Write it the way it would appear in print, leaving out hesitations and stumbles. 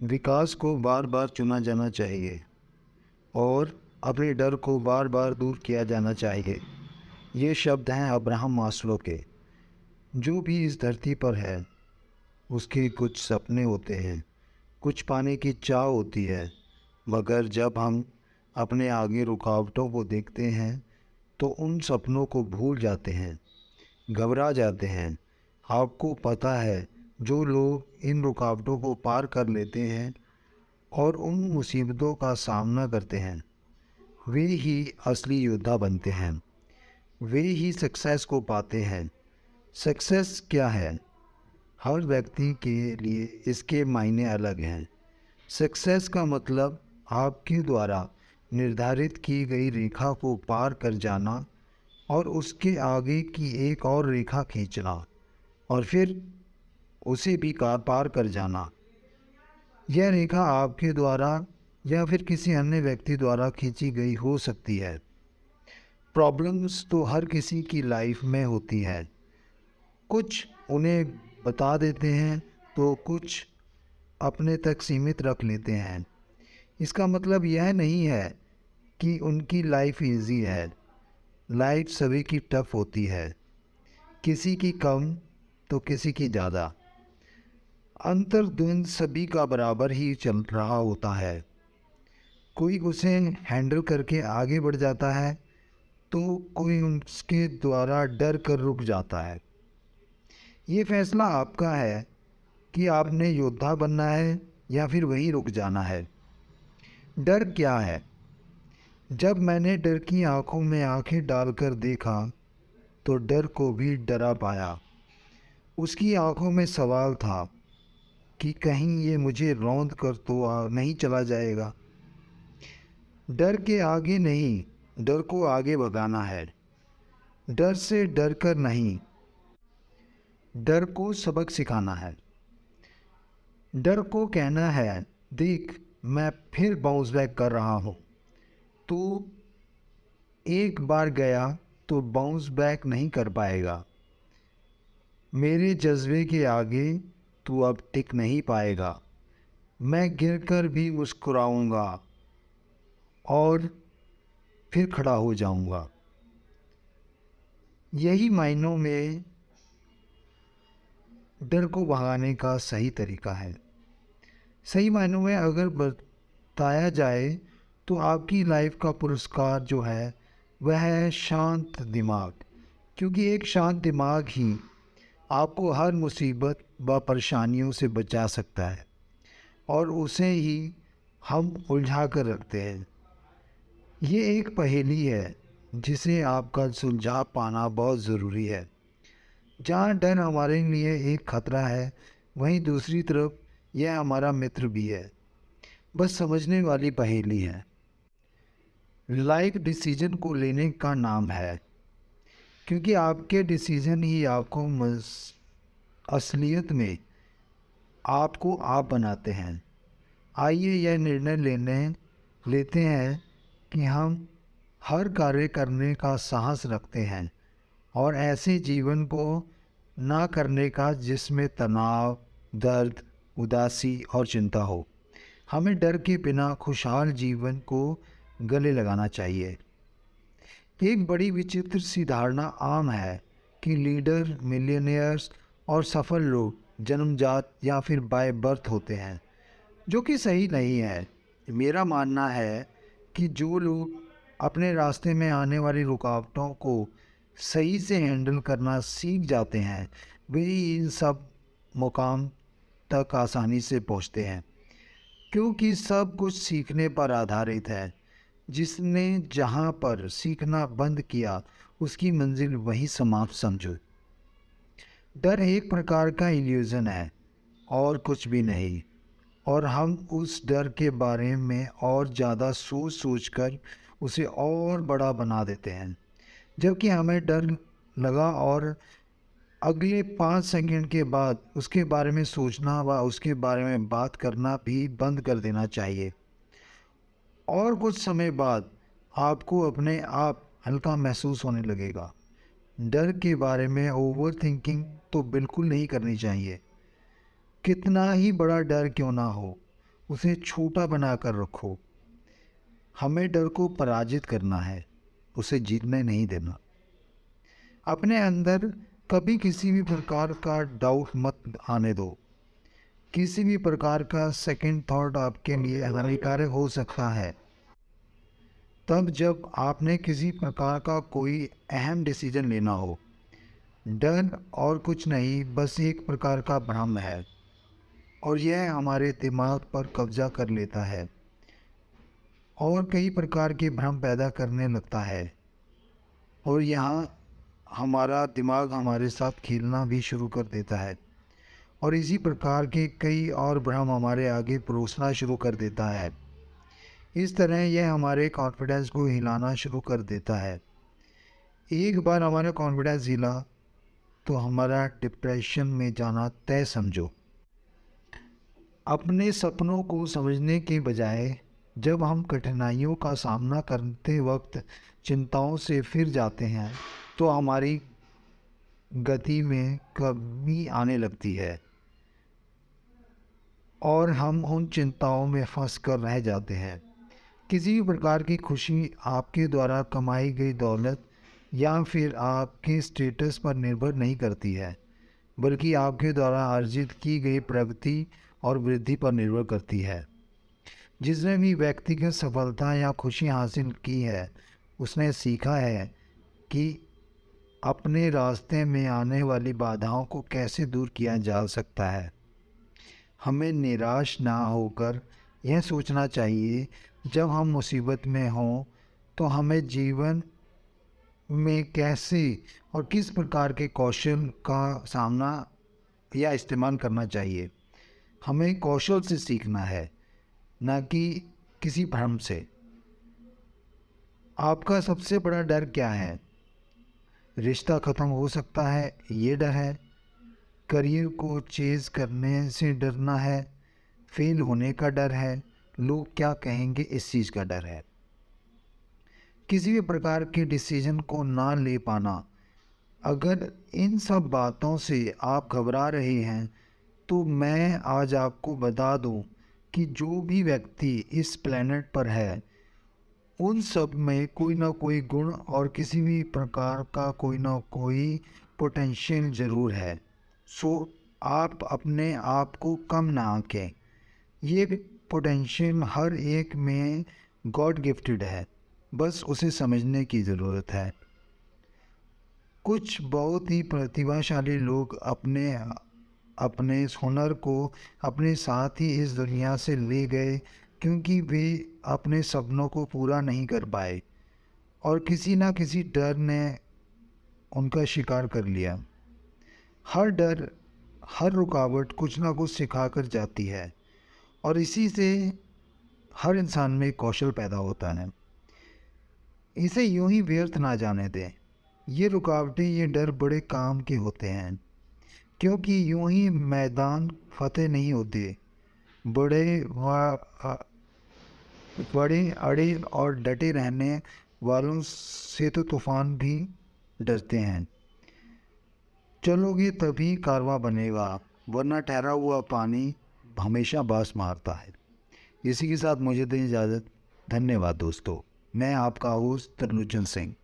विकास को बार बार चुना जाना चाहिए और अपने डर को बार बार दूर किया जाना चाहिए। ये शब्द हैं अब्राहम मास्लो के। जो भी इस धरती पर है उसके कुछ सपने होते हैं, कुछ पाने की चाह होती है, मगर जब हम अपने आगे रुकावटों को देखते हैं तो उन सपनों को भूल जाते हैं, घबरा जाते हैं। आपको पता है, जो लोग इन रुकावटों को पार कर लेते हैं और उन मुसीबतों का सामना करते हैं, वे ही असली योद्धा बनते हैं। वे ही सक्सेस को पाते हैं। सक्सेस क्या है? हर व्यक्ति के लिए इसके मायने अलग हैं। सक्सेस का मतलब आपके द्वारा निर्धारित की गई रेखा को पार कर जाना और उसके आगे की एक और रेखा खींचना और फिर उसे भी पार कर जाना। यह रेखा आपके द्वारा या फिर किसी अन्य व्यक्ति द्वारा खींची गई हो सकती है। प्रॉब्लम्स तो हर किसी की लाइफ में होती है। कुछ उन्हें बता देते हैं तो कुछ अपने तक सीमित रख लेते हैं। इसका मतलब यह नहीं है कि उनकी लाइफ इजी है। लाइफ सभी की टफ होती है, किसी की कम तो किसी की ज़्यादा। अंतर्द्वंद सभी का बराबर ही चल रहा होता है। कोई उसे हैंडल करके आगे बढ़ जाता है तो कोई उसके द्वारा डर कर रुक जाता है। ये फैसला आपका है कि आपने योद्धा बनना है या फिर वहीं रुक जाना है। डर क्या है? जब मैंने डर की आंखों में आंखें डालकर देखा तो डर को भी डरा पाया। उसकी आंखों में सवाल था कि कहीं ये मुझे रौंद कर तो नहीं चला जाएगा। डर के आगे नहीं, डर को आगे भगाना है। डर से डर कर नहीं, डर को सबक सिखाना है। डर को कहना है, देख मैं फिर बाउंस बैक कर रहा हूँ। तू एक बार गया तो बाउंस बैक नहीं कर पाएगा। मेरे जज्बे के आगे तू अब टिक नहीं पाएगा। मैं गिरकर भी मुस्कुराऊंगा और फिर खड़ा हो जाऊंगा। यही मायनों में डर को भगाने का सही तरीका है। सही मायनों में अगर बताया जाए तो आपकी लाइफ का पुरस्कार जो है वह है शांत दिमाग। क्योंकि एक शांत दिमाग ही आपको हर मुसीबत व परेशानियों से बचा सकता है और उसे ही हम उलझा कर रखते हैं। ये एक पहेली है जिसे आपका सुलझा पाना बहुत ज़रूरी है। जहाँ डर हमारे लिए एक खतरा है, वहीं दूसरी तरफ यह हमारा मित्र भी है। बस समझने वाली पहेली है। लाइफ डिसीजन को लेने का नाम है, क्योंकि आपके डिसीजन ही आपको असलियत में आपको आप बनाते हैं। आइए यह निर्णय लेते हैं कि हम हर कार्य करने का साहस रखते हैं और ऐसे जीवन को ना करने का जिसमें तनाव, दर्द, उदासी और चिंता हो। हमें डर के बिना खुशहाल जीवन को गले लगाना चाहिए। एक बड़ी विचित्र सी धारणा आम है कि लीडर, मिलियनियर्स और सफल लोग जन्मजात या फिर बाय बर्थ होते हैं, जो कि सही नहीं है। मेरा मानना है कि जो लोग अपने रास्ते में आने वाली रुकावटों को सही से हैंडल करना सीख जाते हैं, वे इन सब मुकाम तक आसानी से पहुंचते हैं। क्योंकि सब कुछ सीखने पर आधारित है। जिसने जहाँ पर सीखना बंद किया उसकी मंजिल वहीं समाप्त समझो। डर एक प्रकार का इल्यूज़न है और कुछ भी नहीं, और हम उस डर के बारे में और ज़्यादा सोच कर उसे और बड़ा बना देते हैं। जबकि हमें डर लगा और अगले 5 सेकंड के बाद उसके बारे में सोचना व उसके बारे में बात करना भी बंद कर देना चाहिए। और कुछ समय बाद आपको अपने आप हल्का महसूस होने लगेगा। डर के बारे में ओवर थिंकिंग तो बिल्कुल नहीं करनी चाहिए। कितना ही बड़ा डर क्यों ना हो, उसे छोटा बना कर रखो। हमें डर को पराजित करना है, उसे जीतने नहीं देना। अपने अंदर कभी किसी भी प्रकार का डाउट मत आने दो। किसी भी प्रकार का सेकंड थॉट आपके लिए हानिकारक हो सकता है। तब जब आपने किसी प्रकार का कोई अहम डिसीजन लेना हो। डर और कुछ नहीं, बस एक प्रकार का भ्रम है और यह हमारे दिमाग पर कब्जा कर लेता है और कई प्रकार के भ्रम पैदा करने लगता है। और यहाँ हमारा दिमाग हमारे साथ खेलना भी शुरू कर देता है और इसी प्रकार के कई और भ्रम हमारे आगे परोसना शुरू कर देता है। इस तरह यह हमारे कॉन्फिडेंस को हिलाना शुरू कर देता है। एक बार हमारा कॉन्फिडेंस हिला तो हमारा डिप्रेशन में जाना तय समझो। अपने सपनों को समझने के बजाय जब हम कठिनाइयों का सामना करते वक्त चिंताओं से फिर जाते हैं तो हमारी गति में कमी आने लगती है और हम उन चिंताओं में फंस कर रह जाते हैं। किसी भी प्रकार की खुशी आपके द्वारा कमाई गई दौलत या फिर आपके स्टेटस पर निर्भर नहीं करती है, बल्कि आपके द्वारा अर्जित की गई प्रगति और वृद्धि पर निर्भर करती है। जिसने भी व्यक्तिगत सफलता या खुशी हासिल की है, उसने सीखा है कि अपने रास्ते में आने वाली बाधाओं को कैसे दूर किया जा सकता है। हमें निराश ना होकर यह सोचना चाहिए, जब हम मुसीबत में हों तो हमें जीवन में कैसे और किस प्रकार के कौशल का सामना या इस्तेमाल करना चाहिए। हमें कौशल से सीखना है, ना कि किसी भ्रम से। आपका सबसे बड़ा डर क्या है? रिश्ता ख़त्म हो सकता है, ये डर है। करियर को चेज़ करने से डरना है। फेल होने का डर है। लोग क्या कहेंगे, इस चीज़ का डर है। किसी भी प्रकार के डिसीजन को ना ले पाना। अगर इन सब बातों से आप घबरा रहे हैं तो मैं आज आपको बता दूं कि जो भी व्यक्ति इस प्लेनेट पर है, उन सब में कोई ना कोई गुण और किसी भी प्रकार का कोई ना कोई पोटेंशियल ज़रूर है। सो आप अपने आप को कम ना आंकें। ये पोटेंशियल हर एक में गॉड गिफ्टेड है, बस उसे समझने की ज़रूरत है। कुछ बहुत ही प्रतिभाशाली लोग अपने अपने हुनर को अपने साथ ही इस दुनिया से ले गए, क्योंकि वे अपने सपनों को पूरा नहीं कर पाए और किसी ना किसी डर ने उनका शिकार कर लिया। हर डर, हर रुकावट कुछ ना कुछ सिखा कर जाती है और इसी से हर इंसान में कौशल पैदा होता है। इसे यूं ही व्यर्थ ना जाने दें। ये रुकावटें, ये डर बड़े काम के होते हैं, क्योंकि यूं ही मैदान फतेह नहीं होते। बड़े अड़े और डटे रहने वालों से तो तूफान भी डरते हैं। चलोगे तभी कारवां बनेगा, वरना ठहरा हुआ पानी हमेशा बास मारता है। इसी के साथ मुझे दें इजाज़त। धन्यवाद दोस्तों। मैं आपका होस्ट तरनुजन सिंह।